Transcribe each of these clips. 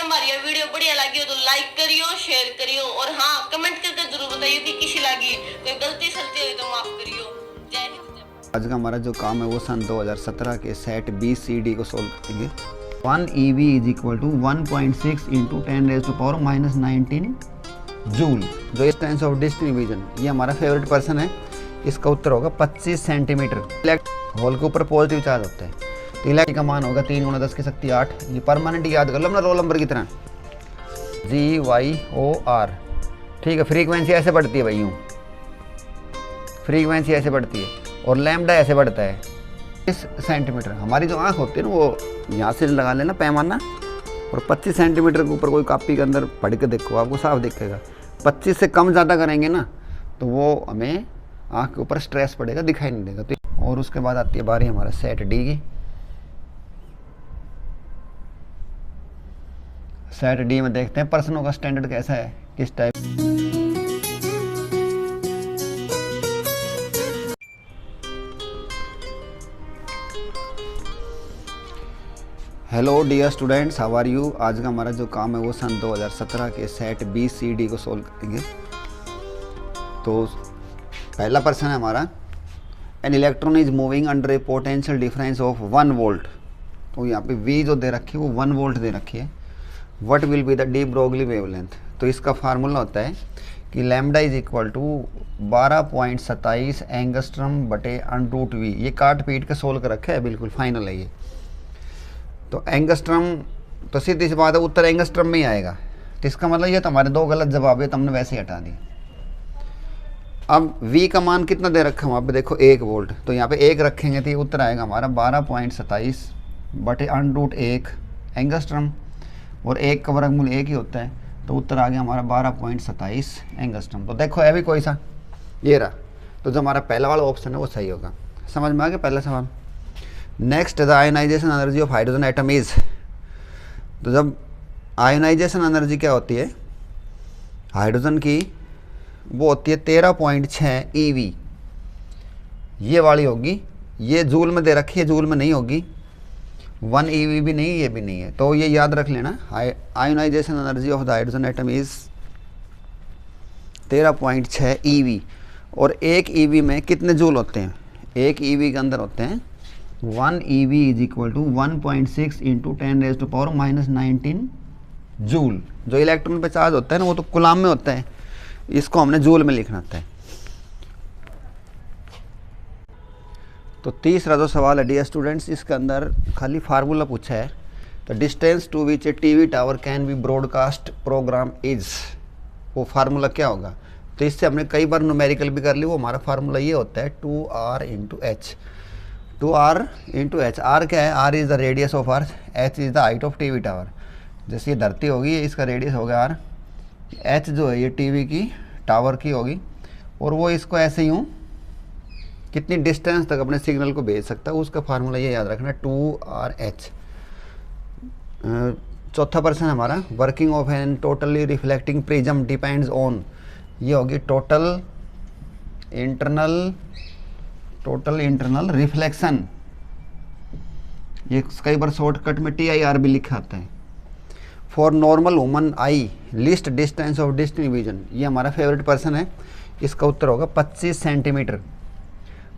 हमारी ये वीडियो बढ़िया लगी हो तो लाइक करियो, शेयर करियो और हाँ कमेंट करके जरूर बताइए कि कैसी लगी। कोई गलती सलती हुई तो माफ करियो। जय हिंद। आज का हमारा जो काम है वो सन 2017 के सेट बी सी डी को सोल्व करेंगे। 1 EV is equal to 1.6 into 10⁻⁻19 joule. जो डिस्टेंस ऑफ डिस्ट्रीब्यूशन, ये हमारा फेवरेट पर्सन है। इसका उत्तर होगा 25 सेंटीमीटर। होल के ऊपर पॉजिटिव चार्ज होता है तो इलेक्ट्रिक का मान होगा 3 × 10 की शक्ति 8। ये परमानेंट याद कर लो अपना रोल नंबर की तरह, GYOR। ठीक है, फ्रीक्वेंसी ऐसे बढ़ती है भाई, यूँ फ्रीक्वेंसी ऐसे बढ़ती है और लैम्डा ऐसे बढ़ता है 25 सेंटीमीटर। हमारी जो आँख होती है ना वो यहाँ से लगा लेना पैमाना, और 25 सेंटीमीटर के ऊपर कोई कॉपी के अंदर पढ़ के देखो, आपको साफ दिखेगा। 25 से कम ज़्यादा करेंगे ना तो वो हमें आँख के ऊपर स्ट्रेस पड़ेगा, दिखाई नहीं देगा। तो और उसके बाद आती है बारी हमारा सेट डी की। सेट डी में देखते हैं प्रश्नों का स्टैंडर्ड कैसा है, किस type. Hello dear students, how are you. आज का हमारा जो काम है वो सन 2017 के सेट बी सी डी को सोल्व करेंगे। तो पहला प्रश्न है हमारा, an electron is moving under A potential difference of 1 volt. तो यहाँ पे वी जो दे रखी है वो 1 वोल्ट दे रखी है। What will be the de Broglie wavelength. तो इसका फार्मूला होता है कि lambda is equal to 12.27 angstrom बटे √v। ये काट पीट के सोल्व कर रखा है, बिल्कुल फाइनल है ये। तो एंगस्ट्रम, तो सीधी सी बात है उत्तर एंगस्ट्रम में ही आएगा। तो इसका मतलब ये तो हमारे दो गलत जवाब है तो हमने वैसे ही हटा दिए। अब v का मान कितना दे रखा है वहाँ पे देखो 1 वोल्ट, तो यहाँ पे 1 रखेंगे तो ये उत्तर आएगा हमारा 12.27 बटे √1 एंगस्ट्रम, और 1 का वर्गमूल 1 ही होता है तो उत्तर आ गया हमारा 12.27 एंगस्ट्रम। तो देखो है भी कोई सा, ये रहा। तो जो हमारा पहला वाला ऑप्शन है वो सही होगा। समझ में आ गया पहला सवाल। Next, the ionization energy of hydrogen atom is. तो जब आयोनाइजेशन एनर्जी क्या होती है हाइड्रोजन की, वो होती है 13.6 EV। ये वाली होगी, ये जूल में दे रखी है, जूल में नहीं होगी। 1 EV भी नहीं, ये भी नहीं है। तो ये याद रख लेना, ionization energy of the hydrogen atom is 13.6 EV। और 1 EV में कितने जूल होते हैं, 1 EV के अंदर होते हैं 1 EV is equal to 1.6 into 10⁻⁻19 joule. जो इलेक्ट्रॉन पे चार्ज होता है ना वो तो कूलाम में होता है, इसको हमने जूल में लिखना होता है। तो तीसरा जो सवाल है डियर स्टूडेंट्स, इसके अंदर खाली फार्मूला पूछा है। तो distance to which a TV tower can be broadcast program is. वो फार्मूला क्या होगा, तो इससे हमने कई बार न्यूमेरिकल भी कर ली। वो हमारा फार्मूला ये होता है 2R × H। 2R × H। R क्या है, R is the radius of earth, H is the height of TV tower. जैसे ये धरती होगी इसका रेडियस होगा R, H जो है ये टीवी की टावर की होगी, और वो इसको ऐसे यूँ कितनी डिस्टेंस तक अपने सिग्नल को भेज सकता है, उसका फार्मूला ये याद रखना 2RH। चौथा प्रश्न हमारा, working of an totally reflecting prism depends on. ये होगी टोटल इंटरनल रिफ्लेक्शन। ये कई बार शॉर्टकट में TIR भी लिखा आता है। For normal human eye least distance of distribution. ये हमारा फेवरेट पर्सन है। इसका उत्तर होगा 25 सेंटीमीटर।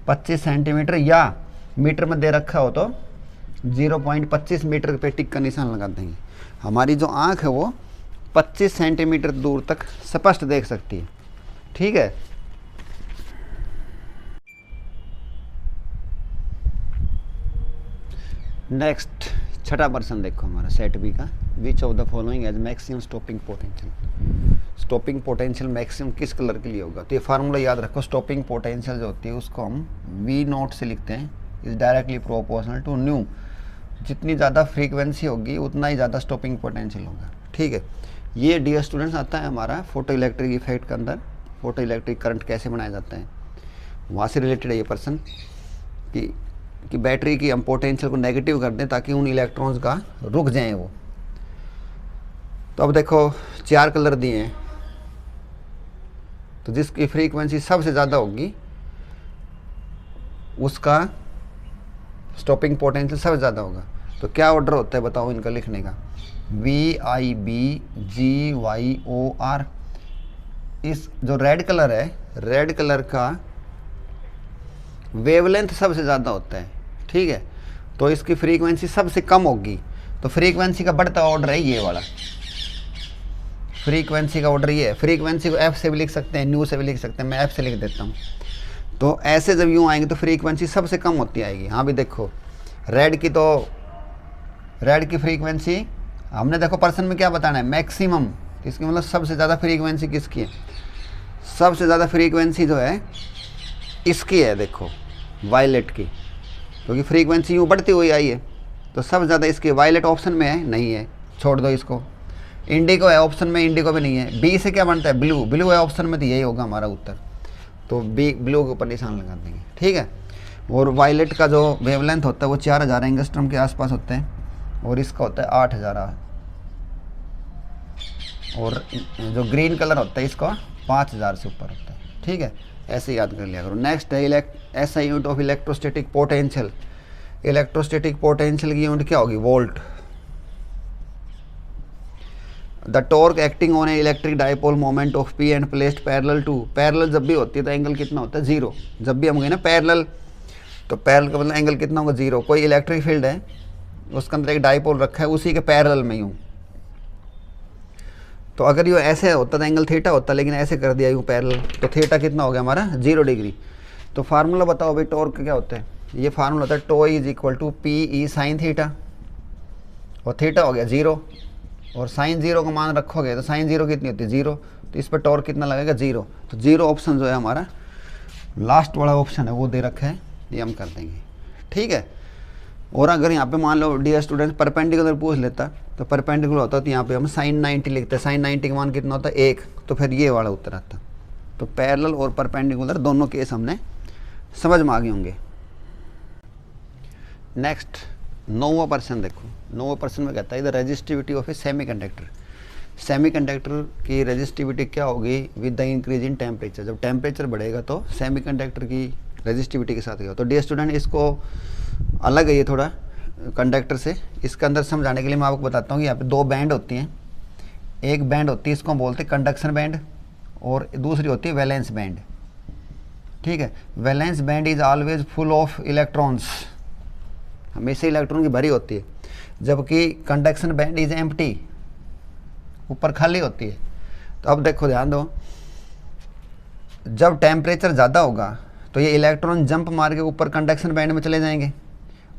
25 सेंटीमीटर, या मीटर में दे रखा हो तो 0.25 मीटर पे टिक का निशान लगा देंगे। हमारी जो आँख है वो 25 सेंटीमीटर दूर तक स्पष्ट देख सकती है। ठीक है, नेक्स्ट छठा प्रश्न देखो हमारा सेट बी का। Which of the following as maximum stopping potential. Stopping potential maximum किस कलर के लिए होगा, तो ये फार्मूला याद रखो। स्टॉपिंग पोटेंशियल जो होती है उसको हम V0 से लिखते हैं, is directly proportional to nu. जितनी ज़्यादा फ्रीक्वेंसी होगी उतना ही ज़्यादा स्टॉपिंग पोटेंशियल होगा। ठीक है, ये डियर स्टूडेंट्स आता है हमारा फोटो इलेक्ट्रिक इफेक्ट के अंदर। फोटो इलेक्ट्रिक करंट कैसे बनाया जाता है वहाँ से रिलेटेड है ये पर्सन, कि बैटरी की हम पोटेंशियल को नेगेटिव कर दें ताकि उन इलेक्ट्रॉन्स का रुक जाएं वो। तो अब देखो 4 कलर दिए हैं, तो जिसकी फ्रीक्वेंसी सबसे ज़्यादा होगी उसका स्टॉपिंग पोटेंशियल सबसे ज़्यादा होगा। तो क्या ऑर्डर होता है बताओ इनका लिखने का। VIBGYOR। इस जो रेड कलर है, रेड कलर का वेवलेंथ सबसे ज़्यादा होता है, ठीक है, तो इसकी फ्रीक्वेंसी सबसे कम होगी। तो फ्रीक्वेंसी का बढ़ता ऑर्डर है ये वाला, फ्रीक्वेंसी का ऑर्डर ये है। फ्रीक्वेंसी को F से भी लिख सकते हैं, न्यू से भी लिख सकते हैं, मैं F से लिख देता हूँ। तो ऐसे जब यूँ आएंगे तो फ्रीक्वेंसी सबसे कम होती आएगी। हाँ भी देखो रेड की, तो रेड की फ्रीक्वेंसी हमने देखो पर्सन में क्या बताना है, मैक्सिमम। तो इसकी मतलब सबसे ज़्यादा फ्रीक्वेंसी किसकी है, सबसे ज़्यादा फ्रीक्वेंसी जो है इसकी है, देखो वायलेट की, क्योंकि फ्रीक्वेंसी यूँ बढ़ती हुई आई है, तो सबसे ज़्यादा इसकी। वायलेट ऑप्शन में है, नहीं है, छोड़ दो इसको। इंडिगो है ऑप्शन में, इंडिगो भी नहीं है। बी से क्या बनता है, ब्लू, ब्लू है ऑप्शन में, तो यही होगा हमारा उत्तर। तो बी, ब्लू के ऊपर निशान लगा देंगे, ठीक है। और वायलेट का जो वेवलेंथ होता है वो 4000 एंगस्ट्रॉम के आसपास होते हैं, और इसका होता है 8000। और जो ग्रीन कलर होता है इसका 5000 से ऊपर होता है, ठीक है। ऐसे याद कर लिया करो। नेक्स्ट है SI unit of electrostatic potential. Electrostatic potential की यूनिट क्या होगी, volt. The torque acting on a electric dipole moment of P and placed parallel to. Parallel जब भी होती है तो एंगल कितना होता है, 0। जब भी हम गए ना पैरेलल, तो पैरेलल का मतलब एंगल कितना होगा, 0। कोई इलेक्ट्रिक फील्ड है, उसके अंदर एक डाइपोल रखा है, उसी के पैरेलल में यूँ। तो अगर ये ऐसे होता तो एंगल थीटा होता, लेकिन ऐसे कर दिया यूँ पैरेलल, तो थीटा कितना हो गया हमारा, 0 डिग्री। तो फार्मूला बताओ भाई टॉर्क क्या होता है। ये फार्मूला होता है tau is equal to PE sine theta, और थीटा हो गया 0, और साइन 0 का मान रखोगे तो साइन 0 कितनी होती है, 0। तो इस पर टॉर्क कितना लगेगा, 0। तो 0 ऑप्शन जो है हमारा लास्ट वाला ऑप्शन है वो दे रखा है, ये हम कर देंगे, ठीक है। और अगर यहाँ पे मान लो डियर स्टूडेंट परपेंडिकुलर पूछ लेता, तो परपेंडिकुलर होता तो यहाँ पे हम साइन 90 लिखते हैं। साइन 90 का मान कितना होता है, 1। तो फिर ये वाला उत्तर आता। तो पैरेलल और परपेंडिकुलर दोनों केस हमने समझ में आ गए होंगे। नेक्स्ट 9वां पर्सन देखो, 9वां पर्सन में कहता है the resistivity of A semiconductor. Semiconductor की रेजिस्टिविटी क्या होगी with the increase in temperature. जब टेम्परेचर बढ़ेगा तो सेमीकंडक्टर की रेजिस्टिविटी के साथ क्या हो। तो डियर स्टूडेंट इसको अलग है ये थोड़ा कंडक्टर से। इसके अंदर समझाने के लिए मैं आपको बताता हूँ कि यहाँ पे 2 बैंड होती हैं। एक बैंड होती है, इसको हम बोलते हैं कंडक्शन बैंड, और दूसरी होती है वैलेंस बैंड, ठीक है। Valence band is always full of electrons, हमेशा इलेक्ट्रॉन की भरी होती है, जबकि कंडक्शन बैंड इज एम्प्टी, ऊपर खाली होती है। तो अब देखो ध्यान दो, जब टेम्परेचर ज़्यादा होगा तो ये इलेक्ट्रॉन जंप मार के ऊपर कंडक्शन बैंड में चले जाएंगे,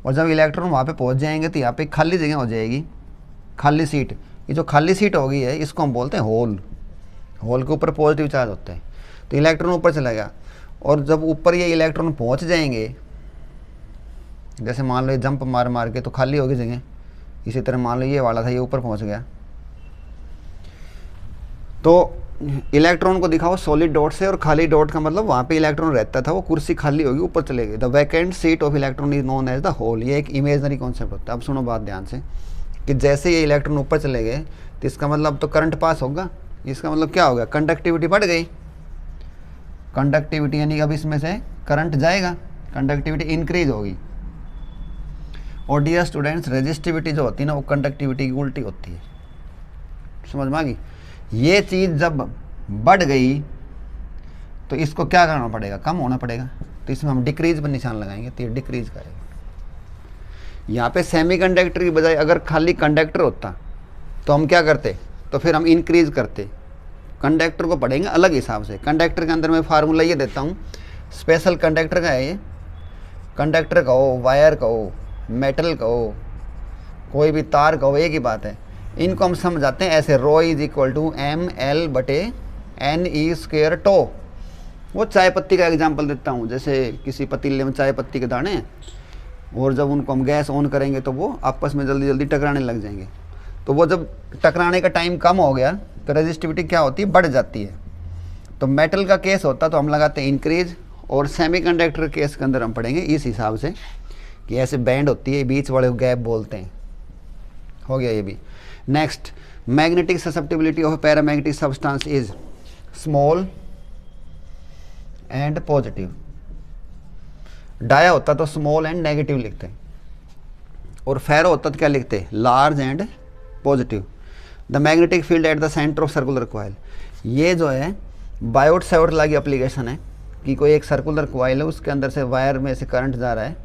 और जब इलेक्ट्रॉन वहाँ पे पहुँच जाएंगे तो यहाँ पे खाली जगह हो जाएगी, खाली सीट। ये जो खाली सीट हो गई है इसको हम बोलते हैं होल। होल के ऊपर पॉजिटिव चार्ज होता है, तो इलेक्ट्रॉन ऊपर चला गया। और जब ऊपर ये इलेक्ट्रॉन पहुँच जाएंगे, जैसे मान लो ये जंप मार मार के तो खाली होगी जगह, इसी तरह मान लो ये वाला था, ये ऊपर पहुँच गया, तो इलेक्ट्रॉन को दिखाओ सॉलिड डॉट से, और खाली डॉट का मतलब वहाँ पे इलेक्ट्रॉन रहता था, वो कुर्सी खाली होगी, ऊपर चले गई। The vacant seat of electron is known as the hole. ये एक इमेजनरी कॉन्सेप्ट होता है। अब सुनो बात ध्यान से, कि जैसे ये इलेक्ट्रॉन ऊपर चले गए तो इसका मतलब तो करंट पास होगा। इसका मतलब क्या होगा, कंडक्टिविटी बढ़ गई। कंडक्टिविटी यानी अब इसमें से करंट जाएगा, कंडक्टिविटी इंक्रीज होगी। और डियर स्टूडेंट्स रेजिस्टिविटी जो होती है ना, वो कंडक्टिविटी की उल्टी होती है। समझ में आ गई। ये चीज़ जब बढ़ गई तो इसको क्या करना पड़ेगा, कम होना पड़ेगा। तो इसमें हम डिक्रीज पर निशान लगाएंगे, तो ये डिक्रीज करेगा। यहाँ पे सेमीकंडक्टर की बजाय अगर खाली कंडक्टर होता तो हम क्या करते, तो फिर हम इंक्रीज करते। कंडक्टर को पढ़ेंगे अलग हिसाब से। कंडक्टर के अंदर मैं फार्मूला ये देता हूँ, स्पेशल कंडक्टर का है ये। कंडक्टर कहो, वायर कहो, मेटल कहो, कोई भी तार कहो, एक ही बात है। इनको हम समझाते हैं ऐसे, rho is equal to ml/NE² टो। वो चाय पत्ती का एग्जांपल देता हूँ। जैसे किसी पतीले में चाय पत्ती के दाने हैं, और जब उनको हम गैस ऑन करेंगे तो वो आपस में जल्दी जल्दी टकराने लग जाएंगे। तो वो जब टकराने का टाइम कम हो गया तो रेजिस्टिविटी क्या होती है, बढ़ जाती है। तो मेटल का केस होता तो हम लगाते हैं इंक्रीज, और सेमीकंडक्टर केस के अंदर हम पढ़ेंगे इस हिसाब से कि ऐसे बैंड होती है, बीच वाले गैप बोलते हैं। हो गया ये भी। Next, magnetic susceptibility of paramagnetic substance is small and positive. डाया होता तो स्मॉल एंड नेगेटिव लिखते हैं, और फेरो होता तो क्या लिखते, large and positive. The magnetic field at the centre of circular coil, ये जो है बायोट सेवर्ट लागी एप्लीकेशन है कि कोई एक सर्कुलर कॉइल है, उसके अंदर से वायर में से करंट जा रहा है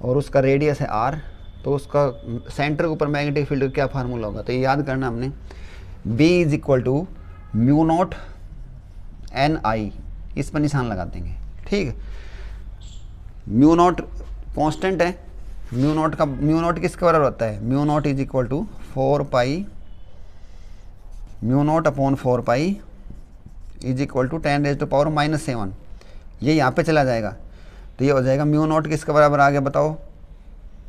और उसका रेडियस है r, तो उसका सेंटर के ऊपर मैग्नेटिक फील्ड का क्या फार्मूला होगा, तो ये याद करना हमने, B is equal to mu naught N I, इस पर निशान लगा देंगे। ठीक है, म्यू नॉट कॉन्स्टेंट है, म्यू नॉट किसके बराबर होता है, mu naught is equal to 4 pi mu naught upon 4 pi is equal to 10⁻⁻⁷, ये यहाँ पे चला जाएगा, तो ये हो जाएगा म्यू नॉट किसके बराबर आ गया बताओ,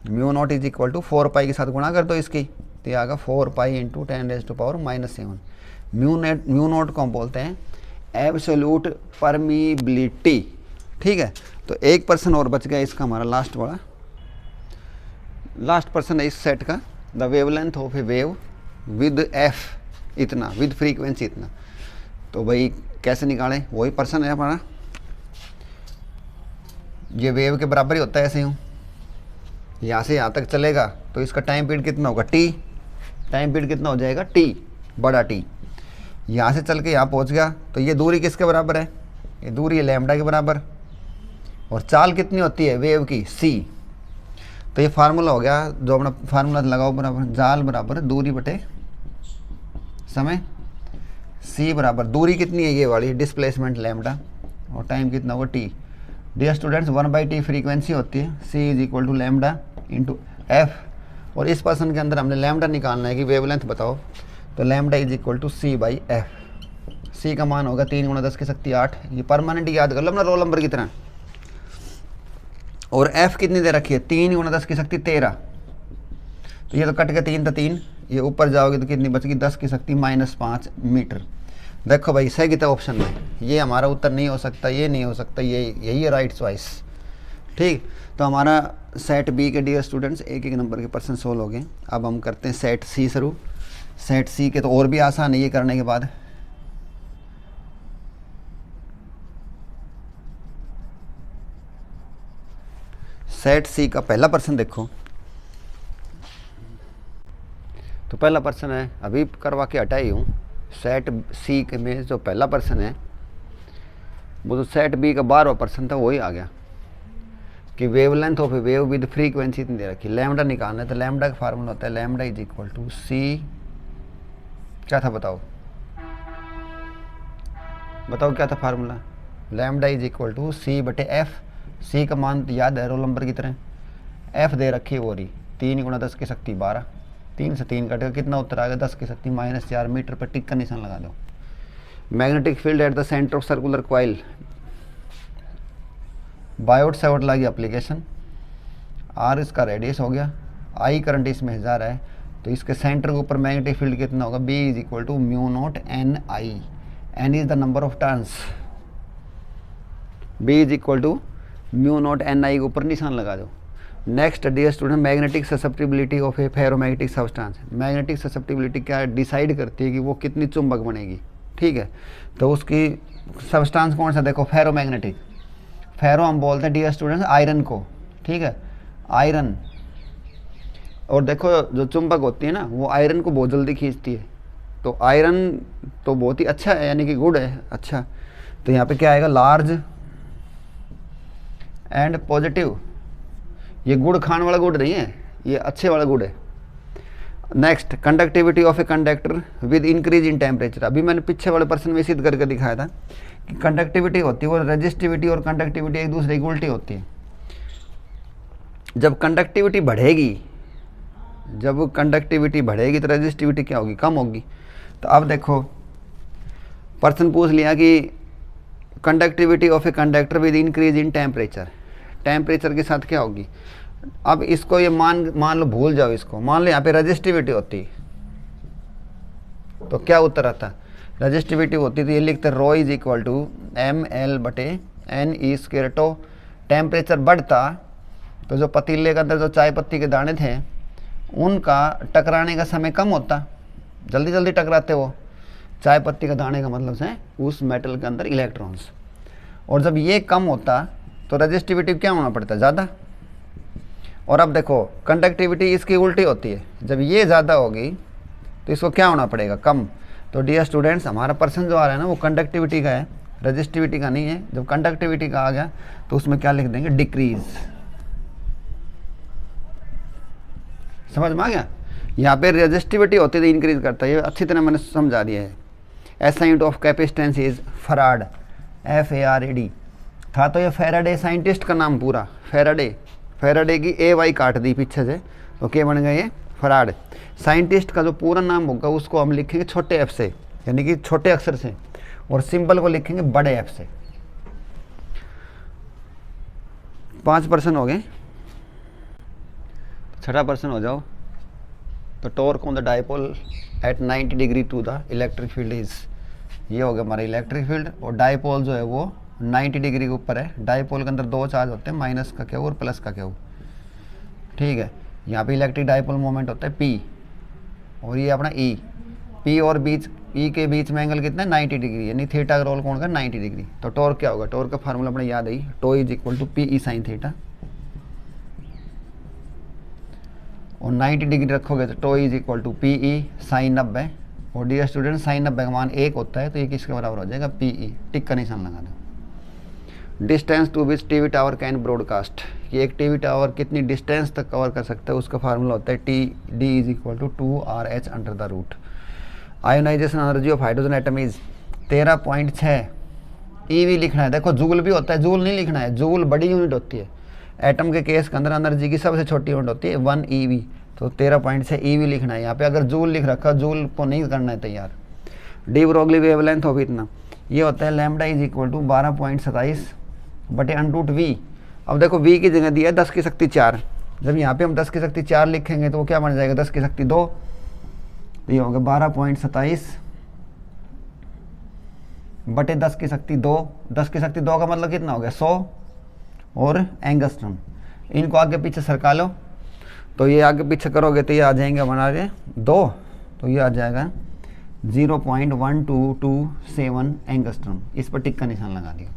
mu naught is equal to 4 pi के साथ गुणा कर दो इसकी, तो ये आएगा 4 पाई इंटू 10⁻⁷। म्यू नॉट को हम बोलते हैं एब्सोल्यूट परमीबिलिटी। ठीक है, तो एक पर्सन और बच गया इसका, हमारा लास्ट पर्सन है इस सेट का, the wavelength of A wave with F इतना, विद फ्रीक्वेंसी इतना। तो भाई कैसे निकालें, वही पर्सन है हमारा, ये वेव के बराबर ही होता है ऐसे यूँ, यहाँ से यहाँ तक चलेगा तो इसका टाइम पीरियड कितना होगा t, टाइम पीरियड कितना हो जाएगा t, बड़ा T। यहाँ से चल के यहाँ पहुँच गया तो ये दूरी किसके बराबर है, ये दूरी है लैम्डा के बराबर, और चाल कितनी होती है वेव की c, तो ये फार्मूला हो गया, जो अपना फार्मूला लगाओ बराबर, जाल बराबर दूरी बटे समय, c बराबर दूरी कितनी है ये वाली डिस्प्लेसमेंट लैम्डा, और टाइम कितना होगा t। Dear students 1/t frequency होती है, c is equal to lambda into f, और इस पर्सन के अंदर हमने लैम्डा निकालना है कि वेवलेंथ बताओ, तो lambda is equal to c by f. c का मान होगा 3 × 10⁸ ये परमानेंट याद कर लो अपना रोल नंबर की तरह, और f कितनी दे रखी है 3 × 10⁻13, तो ये तो कट के 3 था 3, ये ऊपर जाओगे तो कितनी बचेगी 10⁻5 मीटर। देखो भाई सही कितना ऑप्शन में, ये हमारा उत्तर नहीं हो सकता, ये नहीं हो सकता, ये यही है राइट चॉइस। ठीक, तो हमारा सेट बी के डियर स्टूडेंट्स एक नंबर के पर्सन सोल्व हो गए। अब हम करते हैं सेट सी शुरू। सेट सी के तो और भी आसान है ये करने के बाद। सेट सी का पहला पर्सन देखो, तो पहला पर्सन है, अभी करवा के हटाई हूँ। सेट सी के में जो पहला पर्सन है वो तो सेट बी का 12वां पर्सन था, वही आ गया कि wavelength of A wave with frequency इतनी दे रखी, लैम्डा निकालना है, तो लैम्डा का फार्मूला होता है lambda is equal to C, क्या था बताओ क्या था formula, lambda is equal to C बटे एफ। सी का मान याद है रोल नंबर की तरह, एफ दे रखी है वो रही 3 × 10⁻12, 3 से 3 कटेगा, कितना उत्तर आ गया 10⁻⁻4 मीटर पर टिक का निशान लगा दो। Magnetic field at the centre of circular coil, Biot Savart लागी एप्लीकेशन, आर इसका रेडियस हो गया, आई करंट इसमें जा रहा है, तो इसके सेंटर के ऊपर मैग्नेटिक फील्ड कितना होगा, B is equal to mu naught N I, N is the number of turns, B is equal to mu naught N I के ऊपर निशान लगा दो। Next dear student, magnetic susceptibility of a ferromagnetic substance. Magnetic susceptibility क्या decide करती है कि वो कितनी चुंबक बनेगी। ठीक है, तो उसकी सब्सटेंस कौन सा, देखो फेरोमैग्नेटिक, फेरो हम बोलते हैं डियर स्टूडेंट्स आयरन को। ठीक है, आयरन, और देखो जो चुंबक होती है ना वो आयरन को बहुत जल्दी खींचती है, तो आयरन तो बहुत ही अच्छा है, यानी कि गुड है, अच्छा। तो यहाँ पे क्या आएगा, लार्ज एंड पॉजिटिव, ये गुड़ खाने वाला गुड़ नहीं है, ये अच्छे वाला गुड़ है। Next, conductivity of a conductor with increase in temperature. अभी मैंने पीछे वाले पर्सन में सिद्ध करके दिखाया था कि कंडक्टिविटी होती है और रेजिस्टिविटी और कंडक्टिविटी एक दूसरे की उल्टी होती है। जब कंडक्टिविटी बढ़ेगी तो रेजिस्टिविटी क्या होगी, कम होगी। तो अब देखो पर्सन पूछ लिया कि conductivity of a conductor with increase in temperature, temperature के साथ क्या होगी। अब इसको ये मान लो, भूल जाओ इसको, मान लो यहाँ पे रेजिस्टिविटी होती, तो क्या उत्तर आता, रेजिस्टिविटी होती तो ये लिखते रो इज इक्वल टू ml बटे n²। तो टेम्परेचर बढ़ता तो जो पतीले के अंदर जो चाय पत्ती के दाने थे उनका टकराने का समय कम होता, जल्दी जल्दी टकराते वो चाय पत्ती का दाने का मतलब है उस मेटल के अंदर इलेक्ट्रॉन्स, और जब ये कम होता तो रेजिस्टिविटी क्या होना पड़ता, ज़्यादा। और अब देखो कंडक्टिविटी इसकी उल्टी होती है, जब ये ज़्यादा होगी तो इसको क्या होना पड़ेगा, कम। तो डियर स्टूडेंट्स हमारा पर्सन जो आ रहा है ना वो कंडक्टिविटी का है, रजिस्टिविटी का नहीं है। जब कंडक्टिविटी का आ गया तो उसमें क्या लिख देंगे, डिक्रीज। समझ में आ गया। यहाँ पे रजिस्टिविटी होती है तो इंक्रीज करता है, ये अच्छी तरह मैंने समझा दिया है। SI unit of capacitance is farad, FARAD था। तो ये फेराडे साइंटिस्ट का नाम पूरा, फेराडे की AY काट दी पीछे से, तो क्या बन गए ये फराड। साइंटिस्ट का जो पूरा नाम होगा उसको हम लिखेंगे छोटे f से, यानी कि छोटे अक्षर से, और सिंबल को लिखेंगे बड़े F से। 5% हो गए, छठा पर्सन हो जाओ। तो torque on the dipole at 90 degree to the electric field is, ये हो गया हमारा इलेक्ट्रिक फील्ड। और डायपोल जो है वो 90 डिग्री के ऊपर है। डायपोल के अंदर दो चार्ज होते हैं, माइनस का क्या और प्लस का क्या। ठीक है, यहाँ पे इलेक्ट्रिक डायपोल मोमेंट होता है P, और ये अपना E। P और E के बीच में एंगल कितना है, 90 डिग्री, यानी थीटा का रोल कौन का 90 डिग्री। तो टॉर्क क्या होगा, टॉर्क का फार्मूला अपने याद है, tau is equal to PE sine theta. और 90 डिग्री रखोगे तो tau is equal to PE sine 90। और डियर स्टूडेंट साइन 90 का मान 1 होता है, तो ये किसके बराबर हो जाएगा, PE। टिक का निशान लगा दो। Distance to which TV tower can broadcast, कि एक टीवी टावर कितनी डिस्टेंस तक कवर कर सकता है, उसका फार्मूला होता है TD is equal to 2RH under the root. Ionization energy of hydrogen atom is 13.6 EV लिखना है। देखो जूल भी होता है, जूल नहीं लिखना है, जूल बड़ी यूनिट होती है। एटम के केस के अंदर एनर्जी की सबसे छोटी यूनिट होती है 1 EV, तो 13.6 EV लिखना है। यहाँ पे अगर जूल लिख रखा, जूल को नहीं करना है तैयार। डी ब्रोगली वेवलेंथ हो भी इतना, ये होता है लैम्डा इज इक्वल टू 12.27 बटे अंडरूट V। अब देखो V की जगह दिया है 10 की शक्ति 4, जब यहाँ पे हम 10 की शक्ति 4 लिखेंगे तो वो क्या बन जाएगा, 10 की शक्ति 2, तो ये होगा 12.27 बटे 10 की शक्ति 2। 10 की शक्ति 2 का मतलब कितना हो गया, 100 और एंगस्ट्रम। इनको आगे पीछे सरका लो, तो ये आगे पीछे करोगे तो ये आ जाएंगे हमारे 2, तो ये आ जाएगा 0.1227 एंगस्ट्रम। इस पर टिक का निशान लगा दिया।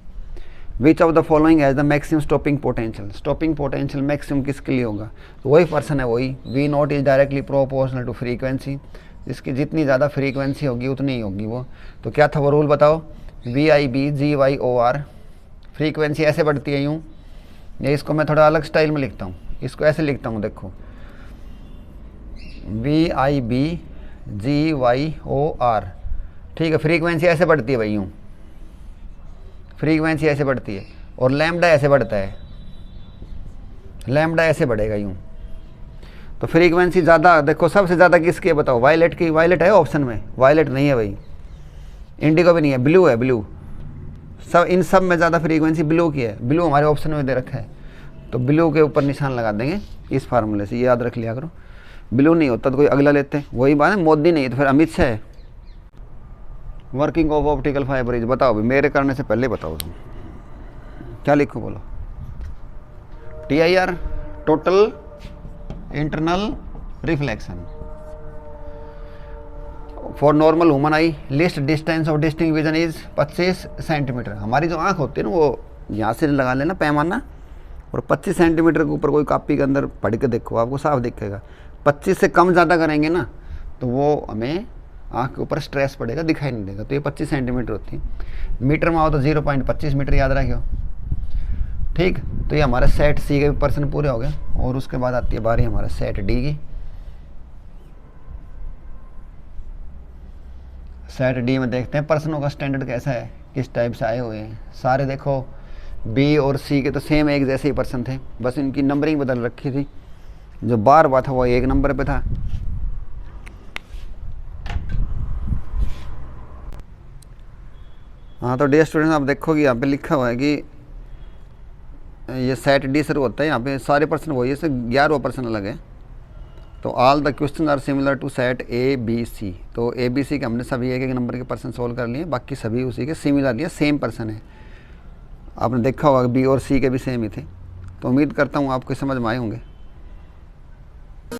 Which of the following as the maximum stopping potential, stopping potential maximum किसके लिए होगा, तो वही पर्सन है वही। V0 is directly proportional to frequency, जिसकी जितनी ज़्यादा फ्रीक्वेंसी होगी उतनी ही होगी वो। तो क्या था वो रूल बताओ, VIB/GY/OR। फ्रीक्वेंसी ऐसे बढ़ती है यूँ, या इसको मैं थोड़ा अलग स्टाइल में लिखता हूँ, इसको ऐसे लिखता हूँ, देखो VIB/GY/OR। ठीक है, फ्रीक्वेंसी ऐसे बढ़ती है भाई यूँ, फ्रीक्वेंसी ऐसे बढ़ती है, और लैम्डा ऐसे बढ़ता है, लैम्डा ऐसे बढ़ेगा यूँ। तो फ्रीक्वेंसी ज़्यादा, देखो सबसे ज़्यादा किसकी है बताओ, वायलेट की। वायलेट है ऑप्शन में, वायलेट नहीं है भाई, इंडिगो भी नहीं है, ब्लू है, ब्लू। सब इन सब में ज़्यादा फ्रीक्वेंसी ब्लू की है, ब्लू हमारे ऑप्शन में दे रखा है, तो ब्लू के ऊपर निशान लगा देंगे इस फार्मूले से, ये याद रख लिया करो। ब्लू नहीं होता तो कोई अगला लेते, वही बात है, मोदी नहीं है तो फिर अमित शाह है। Working of optical fibre is, बताओ भाई, मेरे करने से पहले बताओ तुम क्या लिखो, बोलो। TIR total internal reflection. For normal human eye least distance of distinct vision is 25 centimetre. हमारी जो आँख होती है ना वो यहाँ से लगा लेना पैमाना, और 25 सेंटीमीटर के ऊपर कोई कॉपी के अंदर पढ़ के देखो, आपको साफ दिखेगा। 25 से कम ज़्यादा करेंगे ना तो वो हमें आँख के ऊपर स्ट्रेस पड़ेगा, दिखाई नहीं देगा। तो ये 25 सेंटीमीटर होती है। मीटर में आओ तो 0.25 मीटर याद रखियो। ठीक, तो ये हमारा सेट C के पर्सन पूरे हो गए, और उसके बाद आती है बारी हमारा सेट D की। सेट D में देखते हैं पर्सनों का स्टैंडर्ड कैसा है, किस टाइप से आए हुए हैं। सारे देखो B और C के तो सेम एक जैसे ही पर्सन थे, बस इनकी नंबरिंग बदल रखी थी। जो बार हुआ था वो 1 नंबर पे था। हाँ, तो डियर स्टूडेंट्स आप देखोगे यहाँ पे लिखा हुआ है कि ये सेट D शुरू होता है, यहाँ पे सारे पर्सन वही है, 11वां पर्सन अलग है। तो all the question are similar to set ABC। तो ABC के हमने सभी एक नंबर के पर्सन सोल्व कर लिए, बाकी सभी उसी के सिमिलर लिए, सेम पर्सन है। आपने देखा होगा B और C के भी सेम ही थे। तो उम्मीद करता हूँ आपको समझ में आए होंगे।